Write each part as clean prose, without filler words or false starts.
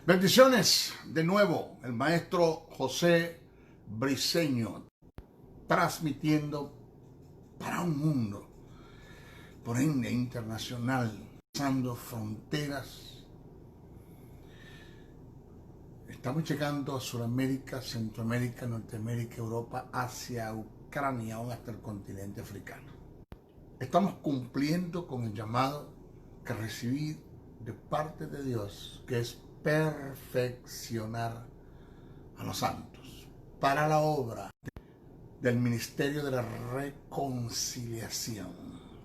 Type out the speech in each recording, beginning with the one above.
Bendiciones de nuevo, el maestro José Briceño, transmitiendo para un mundo, por ende internacional, pasando fronteras. Estamos llegando a Sudamérica, Centroamérica, Norteamérica, Europa, Asia, Ucrania, aún hasta el continente africano. Estamos cumpliendo con el llamado que recibí de parte de Dios, que es perfeccionar a los santos para la obra del ministerio de la reconciliación,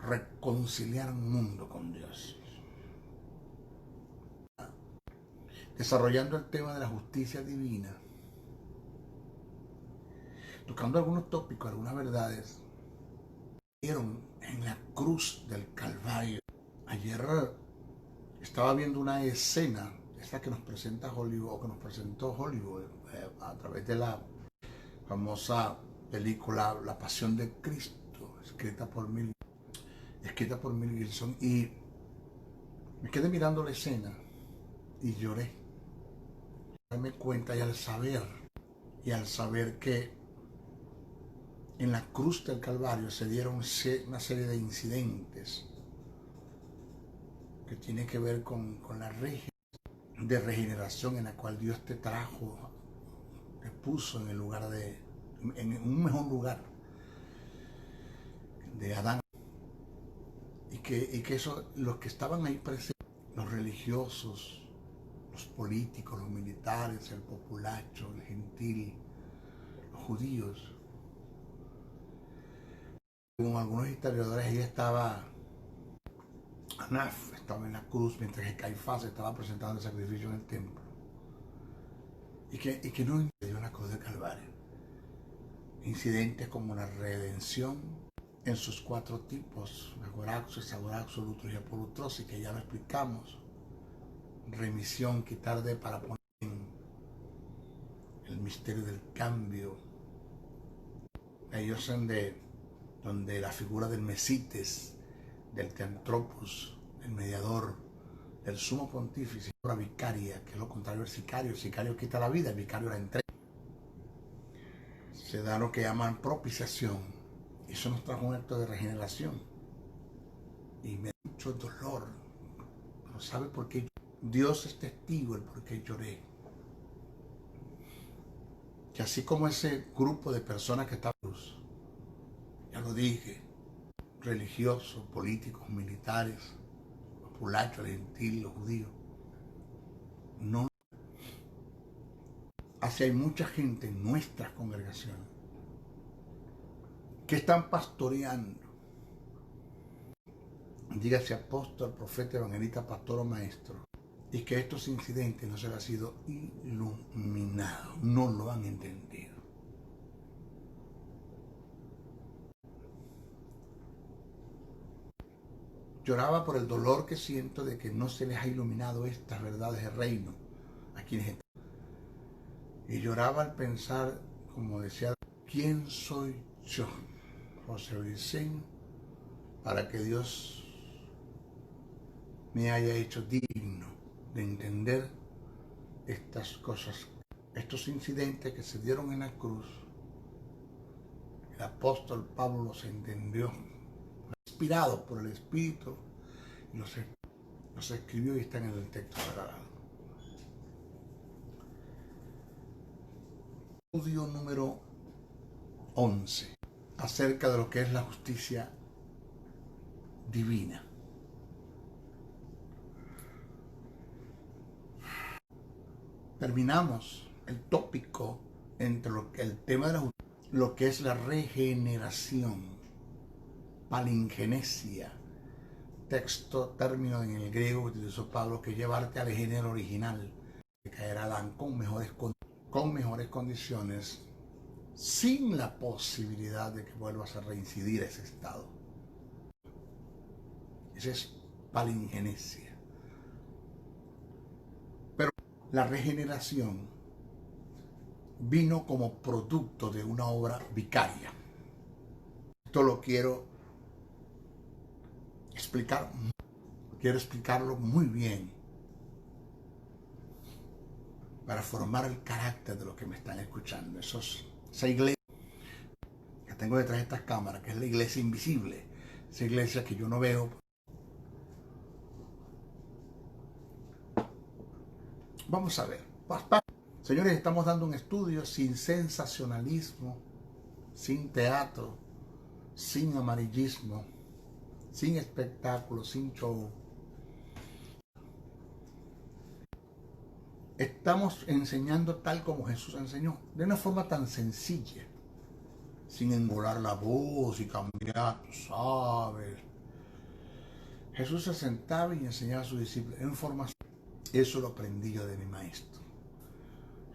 reconciliar un mundo con Dios, desarrollando el tema de la justicia divina, tocando algunos tópicos, algunas verdades vieron en la cruz del Calvario. Ayer estaba viendo una escena, esta que nos presenta Hollywood, o que nos presentó Hollywood a través de la famosa película La Pasión de Cristo, escrita por Mel Gibson, y me quedé mirando la escena y lloré. Darme cuenta y al saber que en la cruz del Calvario se dieron una serie de incidentes que tiene que ver con la regeneración en la cual Dios te trajo, te puso en el lugar en un mejor lugar de Adán, y que eso, los que estaban ahí presentes, los religiosos, los políticos, los militares, el populacho, el gentil, los judíos, como algunos historiadores, ella estaba, Anaf estaba en la cruz, mientras que Caifás estaba presentando el sacrificio en el templo, y que no entendió en la cruz del Calvario. Incidentes como la redención en sus 4 tipos, agoraxo, agoraxo, lutros y apolutrosis, que ya lo explicamos, remisión, quitar de para poner en el misterio del cambio. Ellos son donde la figura del Mesites, del Teantropos, el mediador, del sumo pontífice, la vicaria, que es lo contrario del sicario. El sicario quita la vida, el vicario la entrega. Se da lo que llaman propiciación. Eso nos trajo un acto de regeneración. Y me da mucho dolor. No sabe por qué. Dios es testigo del por qué lloré. Que así como ese grupo de personas que estaban, ya lo dije, religiosos, políticos, militares, populachos, el gentil, los judíos, no. Así hay mucha gente en nuestras congregaciones que están pastoreando, dígase apóstol, profeta, evangelista, pastor o maestro, y que estos incidentes no se les ha sido iluminado, no lo han entendido. Lloraba por el dolor que siento de que no se les ha iluminado estas verdades del reino a quienes están. Y lloraba al pensar, como decía, ¿quién soy yo, José Briceño, para que Dios me haya hecho digno de entender estas cosas, estos incidentes que se dieron en la cruz? El apóstol Pablo los entendió, inspirado por el Espíritu, y los escribió y están en el texto sagrado. Estudio número 11, acerca de lo que es la justicia divina. Terminamos el tópico entre el tema de la justicia, lo que es la regeneración, palingenesia, término en el griego que utilizó Pablo, que llevarte al género original, que caerá Adán con mejores condiciones, sin la posibilidad de que vuelvas a reincidir a ese estado. Esa es palingenesia. Pero la regeneración vino como producto de una obra vicaria. Esto lo quiero explicarlo muy bien. para formar el carácter de los que me están escuchando. Esa iglesia que tengo detrás de estas cámaras, que es la iglesia invisible, esa iglesia que yo no veo. Vamos a ver. Señores, estamos dando un estudio sin sensacionalismo, sin teatro, sin amarillismo, sin espectáculo, sin show. Estamos enseñando tal como Jesús enseñó, de una forma tan sencilla, sin engolar la voz y cambiar, tú sabes. Jesús se sentaba y enseñaba a sus discípulos en forma. Eso lo aprendí yo de mi maestro.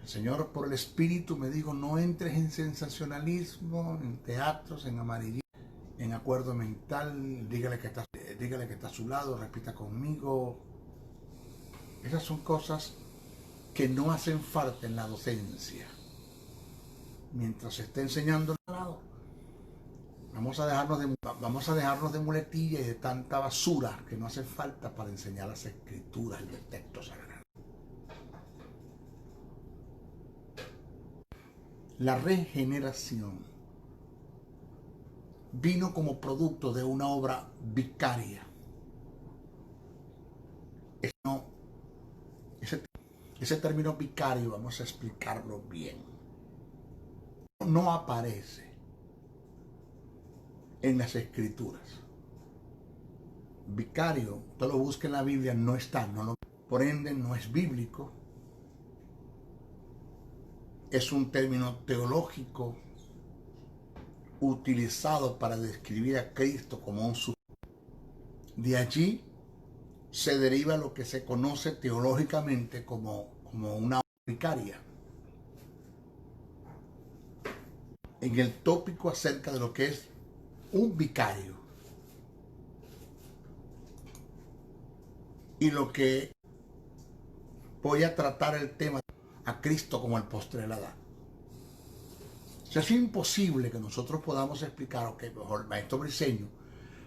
El Señor, por el Espíritu, me dijo: no entres en sensacionalismo, en teatros, en amarillismo, en acuerdo mental. Dígale que está a su lado, repita conmigo. Esas son cosas que no hacen falta en la docencia. Mientras se esté enseñando al lado, vamos a dejarnos de muletilla y de tanta basura que no hace falta para enseñar las escrituras y el texto sagrado. La regeneración vino como producto de una obra vicaria. Ese término vicario, vamos a explicarlo bien, no aparece en las escrituras. Vicario, usted lo busca en la Biblia, no está, por ende no es bíblico. Es un término teológico utilizado para describir a Cristo como un sujeto. De allí se deriva lo que se conoce teológicamente como una obra vicaria. En el tópico acerca de lo que es un vicario y lo que voy a tratar el tema a Cristo como el postrer Adán. O sea, es imposible que nosotros podamos explicar, mejor el maestro Briceño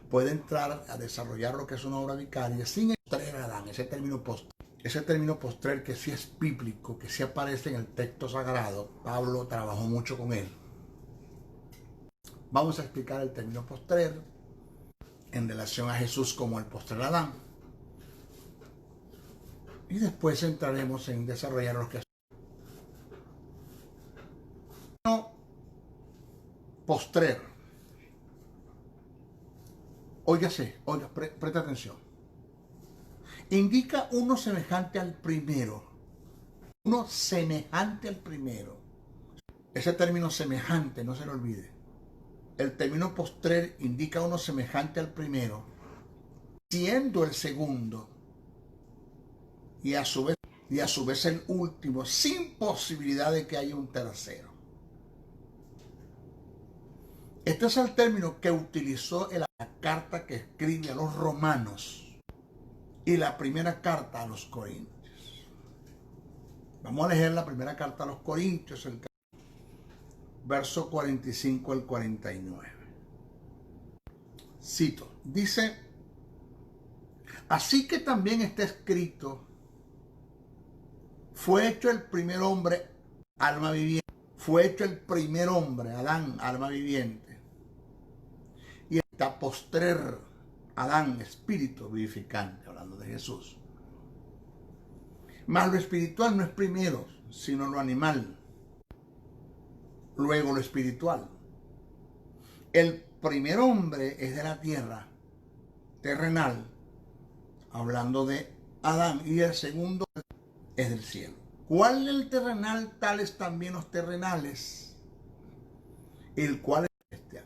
puede entrar a desarrollar lo que es una obra vicaria sin postrer Adán, ese término postrer que sí es bíblico, que sí aparece en el texto sagrado. Pablo trabajó mucho con él. Vamos a explicar el término postrer en relación a Jesús como el postrer Adán. Y después entraremos en desarrollar lo que es postrer. Presta atención. Indica uno semejante al primero. Uno semejante al primero. Ese término semejante, no se lo olvide. El término postrer indica uno semejante al primero, siendo el segundo y a su vez el último, sin posibilidad de que haya un tercero. Este es el término que utilizó en la carta que escribe a los romanos y la primera carta a los corintios. Vamos a leer la primera carta a los corintios, el verso 45 al 49. Cito, dice: así que también está escrito, fue hecho el primer hombre, alma viviente. Fue hecho el primer hombre, Adán, alma viviente. Y está postrer, Adán, espíritu vivificante, hablando de Jesús. Mas lo espiritual no es primero, sino lo animal. Luego lo espiritual. El primer hombre es de la tierra, terrenal, hablando de Adán, y el segundo es del cielo. ¿Cuál es el terrenal? Tales también los terrenales, el cual es celestial.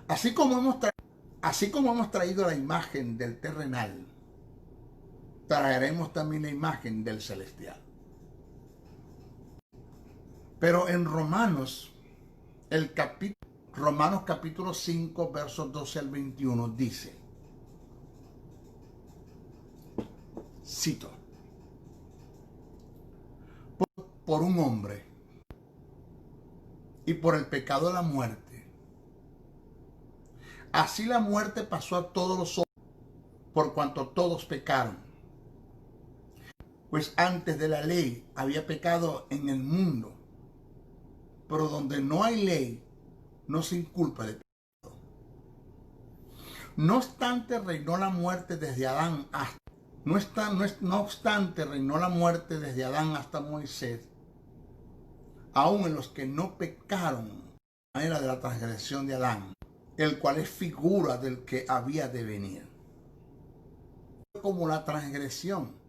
Así como hemos traído la imagen del terrenal, traeremos también la imagen del celestial. Pero en Romanos capítulo 5, versos 12 al 21 dice, cito, por un hombre y por el pecado de la muerte, así la muerte pasó a todos los hombres, por cuanto todos pecaron. Pues antes de la ley había pecado en el mundo, pero donde no hay ley, no se inculpa de pecado. No obstante, reinó la muerte desde Adán hasta no obstante, reinó la muerte desde Adán hasta Moisés, aun en los que no pecaron, la manera de la transgresión de Adán, el cual es figura del que había de venir. Como la transgresión,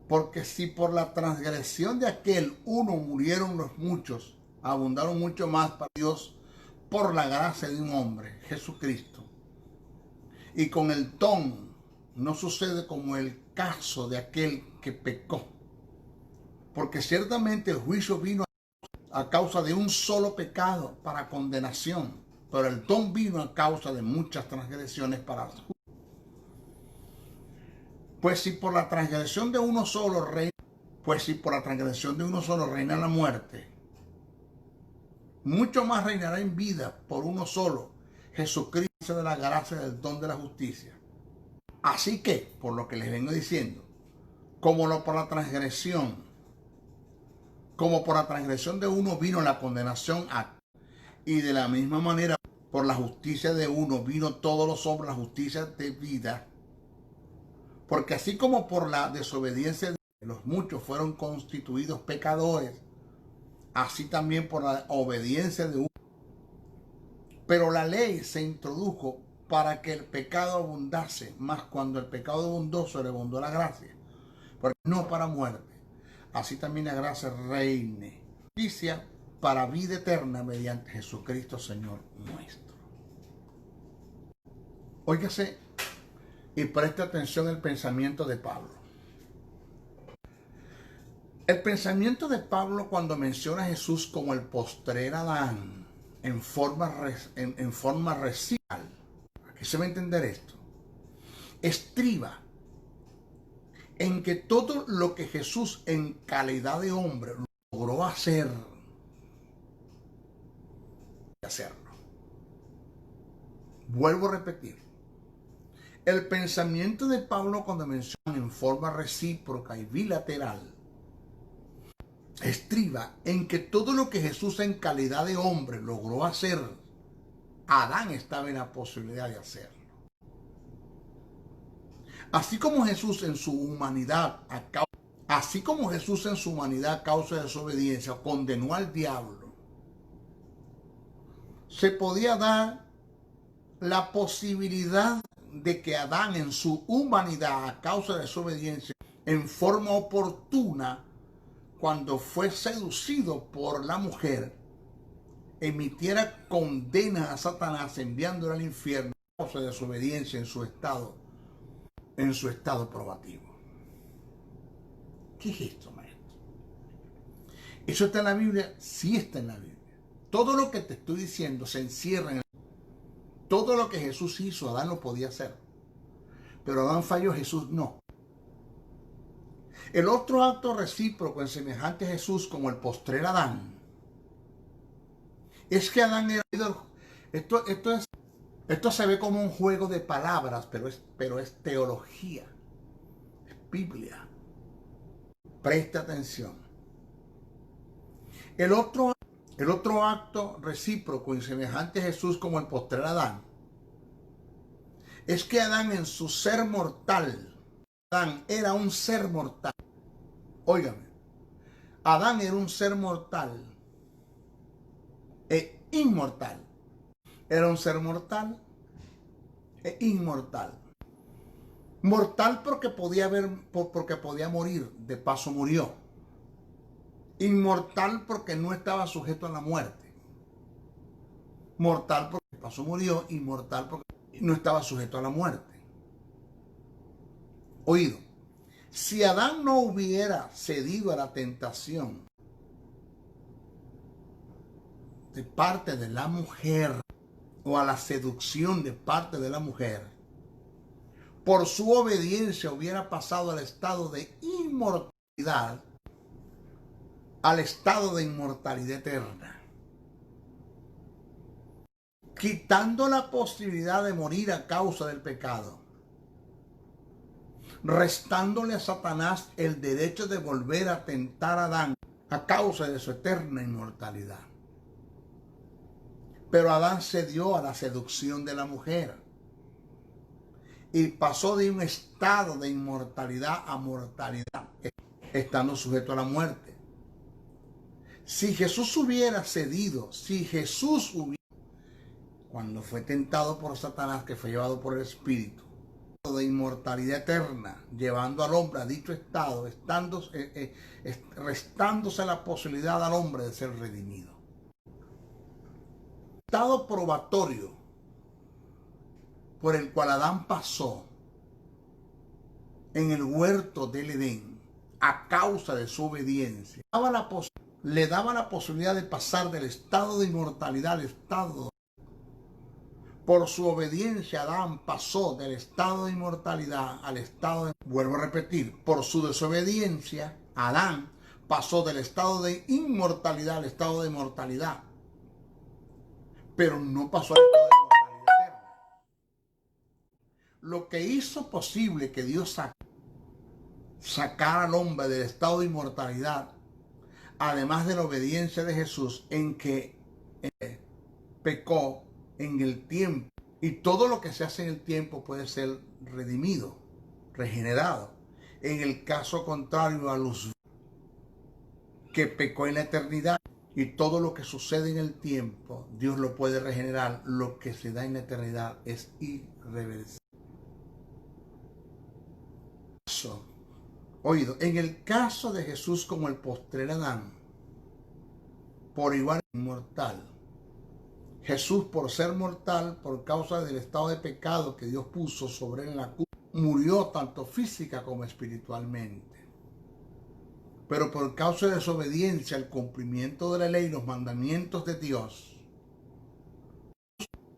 porque si por la transgresión de aquel uno murieron los muchos, abundaron mucho más para Dios por la gracia de un hombre, Jesucristo. Y con el don no sucede como el caso de aquel que pecó, porque ciertamente el juicio vino a causa de un solo pecado para condenación, pero el don vino a causa de muchas transgresiones para juicio. Pues si por la transgresión de uno solo reina la muerte, mucho más reinará en vida por uno solo, Jesucristo, de la gracia del don de la justicia. Así que, por lo que les vengo diciendo, como por la transgresión de uno vino la condenación y de la misma manera por la justicia de uno vino todos los hombres la justicia de vida, porque así como por la desobediencia de los muchos fueron constituidos pecadores, así también por la obediencia de uno. Pero la ley se introdujo para que el pecado abundase, mas cuando el pecado abundó, sobreabundó la gracia, porque no para muerte. Así también la gracia reine, justicia para vida eterna mediante Jesucristo Señor nuestro. Óigase y preste atención al pensamiento de Pablo. El pensamiento de Pablo cuando menciona a Jesús como el postrer Adán en forma residual, ¿a qué se va a entender esto? Estriba en que todo lo que Jesús en calidad de hombre logró hacerlo. Vuelvo a repetir. El pensamiento de Pablo cuando menciona en forma recíproca y bilateral estriba en que todo lo que Jesús en calidad de hombre logró hacer, Adán estaba en la posibilidad de hacerlo. Así como Jesús en su humanidad a causa de desobediencia condenó al diablo, se podía dar la posibilidad de que Adán en su humanidad a causa de desobediencia en forma oportuna, cuando fue seducido por la mujer, emitiera condena a Satanás enviándolo al infierno a causa de desobediencia en su estado probativo. ¿Qué es esto, maestro? ¿Eso está en la Biblia? Sí está en la Biblia. Todo lo que te estoy diciendo se encierra en todo lo que Jesús hizo. Adán lo podía hacer, pero Adán falló, Jesús no. El otro acto recíproco en semejante a Jesús como el postrer Adán es que Adán era esto se ve como un juego de palabras, pero es teología, es Biblia. Presta atención. El otro acto recíproco y semejante a Jesús como el postrer Adán es que Adán en su ser mortal, Adán era un ser mortal. Óigame, Adán era un ser mortal e inmortal. Era un ser mortal e inmortal. Mortal porque podía morir, de paso murió. Inmortal porque no estaba sujeto a la muerte. Mortal porque de paso murió, inmortal porque no estaba sujeto a la muerte. Oído, si Adán no hubiera cedido a la tentación de parte de la mujer o a la seducción de parte de la mujer, por su obediencia hubiera pasado al estado de inmortalidad, al estado de inmortalidad eterna, quitando la posibilidad de morir a causa del pecado. restándole a Satanás el derecho de volver a tentar a Adán a causa de su eterna inmortalidad. Pero Adán cedió a la seducción de la mujer y pasó de un estado de inmortalidad a mortalidad, estando sujeto a la muerte. Si Jesús hubiera cedido, cuando fue tentado por Satanás, que fue llevado por el Espíritu, de inmortalidad eterna, llevando al hombre a dicho estado, restándose la posibilidad al hombre de ser redimido. Estado probatorio por el cual Adán pasó en el huerto del Edén a causa de su obediencia, le daba la posibilidad de pasar del estado de inmortalidad al estado. Por su obediencia, Adán pasó del estado de inmortalidad al estado de... Vuelvo a repetir, por su desobediencia, Adán pasó del estado de inmortalidad al estado de mortalidad. Pero no pasó al estado de mortalidad eterna. Lo que hizo posible que Dios sacara al hombre del estado de inmortalidad, además de la obediencia de Jesús, en que pecó en el tiempo, y todo lo que se hace en el tiempo puede ser redimido, regenerado. En el caso contrario a los que pecó en la eternidad, y todo lo que sucede en el tiempo, Dios lo puede regenerar. Lo que se da en la eternidad es irreversible. Oído, en el caso de Jesús como el postrer Adán, por igual inmortal. Jesús, por ser mortal, por causa del estado de pecado que Dios puso sobre él en la cruz, murió tanto física como espiritualmente. Pero por causa de su obediencia al cumplimiento de la ley y los mandamientos de Dios,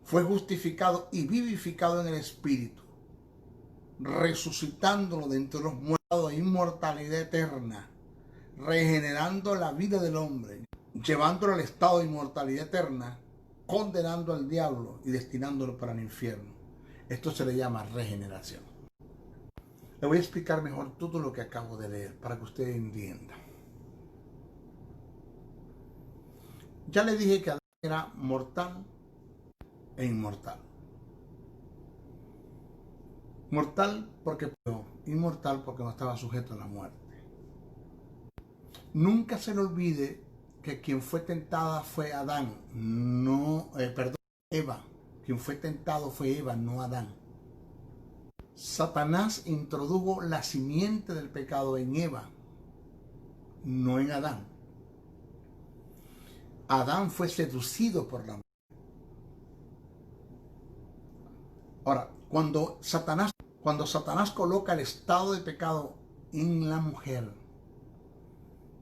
fue justificado y vivificado en el Espíritu, resucitándolo de entre los muertos a inmortalidad eterna, regenerando la vida del hombre, llevándolo al estado de inmortalidad eterna, condenando al diablo y destinándolo para el infierno. Esto se le llama regeneración. Le voy a explicar mejor todo lo que acabo de leer para que usted entienda. Ya le dije que Adán era mortal e inmortal. Mortal porque pecó, inmortal porque no estaba sujeto a la muerte. Nunca se le olvide que quien fue tentada fue Adán, Eva. Quien fue tentado fue Eva, no Adán. Satanás introdujo la simiente del pecado en Eva, no en Adán. Adán fue seducido por la mujer. Ahora, cuando Satanás coloca el estado de pecado en la mujer,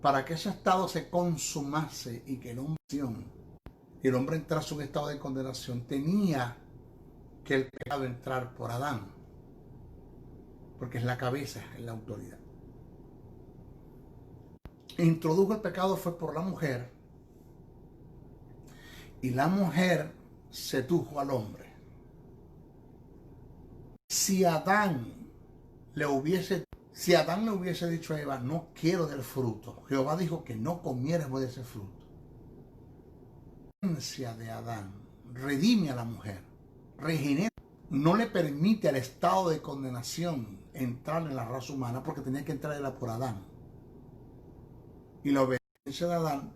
para que ese estado se consumase y que el hombre entrase en un estado de condenación, tenía que el pecado entrar por Adán, porque es la cabeza, es la autoridad. Introdujo el pecado fue por la mujer, y la mujer sedujo al hombre. Si Adán le hubiese dicho a Eva, no quiero del fruto, Jehová dijo que no comiéramos de ese fruto. La esencia de Adán redime a la mujer, regenera, no le permite al estado de condenación entrar en la raza humana, porque tenía que entrar por Adán. Y la obediencia de Adán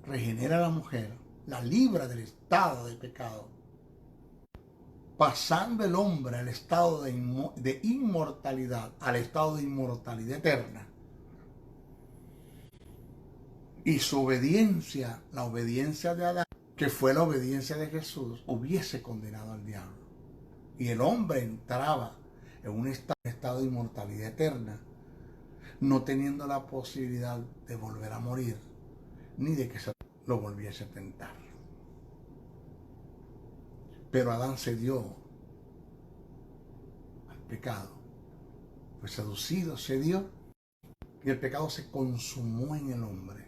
regenera a la mujer, la libra del estado de pecado, pasando el hombre al estado de inmortalidad, al estado de inmortalidad eterna. Y su obediencia, la obediencia de Adán, que fue la obediencia de Jesús, hubiese condenado al diablo. Y el hombre entraba en un estado de inmortalidad eterna, no teniendo la posibilidad de volver a morir, ni de que se lo volviese a tentar. Pero Adán cedió al pecado, fue seducido, cedió, y el pecado se consumó en el hombre.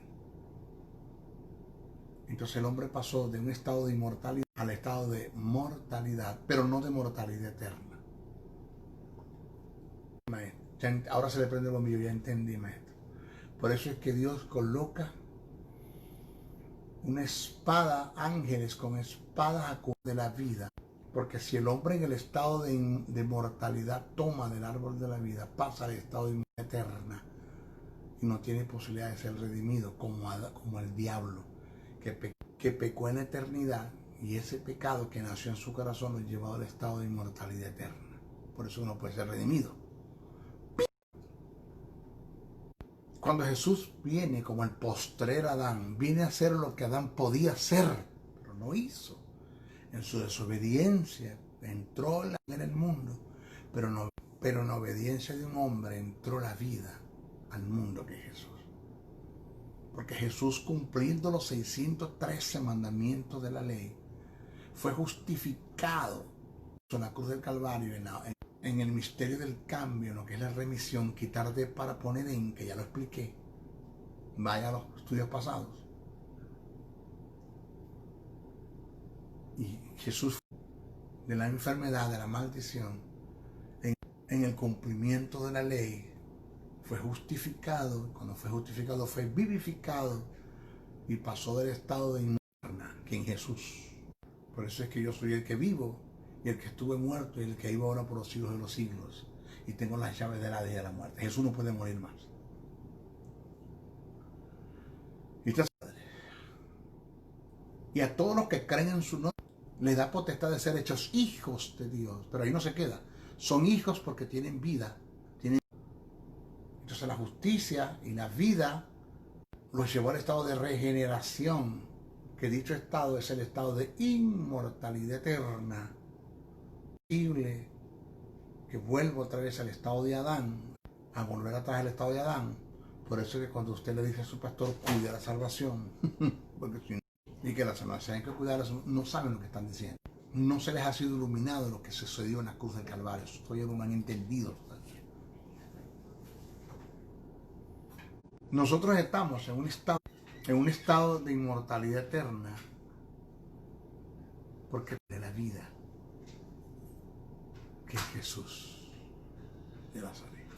Entonces el hombre pasó de un estado de inmortalidad al estado de mortalidad, pero no de mortalidad eterna. Ahora se le prende el bombillo, ya entendí, maestro. Por eso es que Dios coloca una espada, ángeles con espadas de la vida. Porque si el hombre en el estado de mortalidad toma del árbol de la vida, pasa al estado de muerte eterna y no tiene posibilidad de ser redimido, como el diablo, que pecó en la eternidad, y ese pecado que nació en su corazón lo llevó al estado de inmortalidad eterna. Por eso no puede ser redimido. Cuando Jesús viene como el postrer Adán, viene a hacer lo que Adán podía hacer, pero no hizo. En su desobediencia entró en el mundo, pero en obediencia de un hombre entró la vida al mundo que es Jesús. Porque Jesús, cumpliendo los 613 mandamientos de la ley, fue justificado en la cruz del Calvario, en el misterio del cambio, en lo que es la remisión, quitar de para poner en, que ya lo expliqué. Vaya a los estudios pasados. Y Jesús, de la enfermedad, de la maldición, en el cumplimiento de la ley, fue justificado. Cuando fue justificado, fue vivificado y pasó del estado de inmortalidad, que en Jesús. Por eso es que yo soy el que vivo y el que estuve muerto y el que vivo ahora por los siglos de los siglos. Y tengo las llaves de la vida y de la muerte. Jesús no puede morir más. Y a todos los que creen en su nombre, les da potestad de ser hechos hijos de Dios. Pero ahí no se queda. Son hijos porque tienen vida. Entonces la justicia y la vida los llevó al estado de regeneración, que dicho estado es el estado de inmortalidad eterna, posible que vuelva otra vez al estado de Adán, a volver atrás al estado de Adán. Por eso es que cuando usted le dice a su pastor, cuide la salvación, porque si no, y que la salvación hay que cuidarla, no saben lo que están diciendo. No se les ha sido iluminado lo que sucedió en la cruz del Calvario. Todavía no lo han entendido todavía. Nosotros estamos en un estado de inmortalidad eterna, porque de la vida, que es Jesús de Nazaret.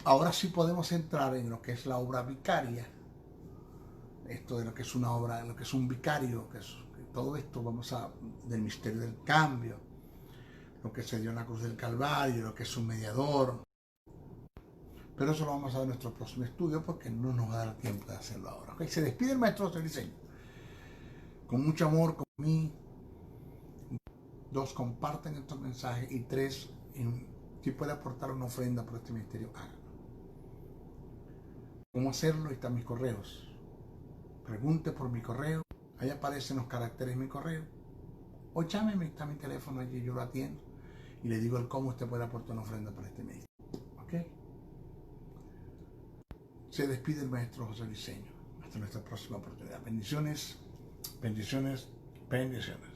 Ahora sí podemos entrar en lo que es la obra vicaria, esto de lo que es una obra, lo que es un vicario, que todo esto del misterio del cambio, lo que se dio en la cruz del Calvario, lo que es un mediador. Pero eso lo vamos a ver en nuestro próximo estudio porque no nos va a dar tiempo de hacerlo ahora. ¿Okay? Se despide el maestro del diseño. Con mucho amor, con mí. 2, comparten estos mensajes. Y 3, si puede aportar una ofrenda por este ministerio, háganlo. ¿Cómo hacerlo? Ahí están mis correos. Pregunte por mi correo. Ahí aparecen los caracteres de mi correo. O llámeme, está mi teléfono allí, yo lo atiendo. Y le digo el cómo usted puede aportar una ofrenda para este ministerio. ¿Ok? Se despide el maestro José Diseño. Hasta nuestra próxima oportunidad. Bendiciones, bendiciones, bendiciones.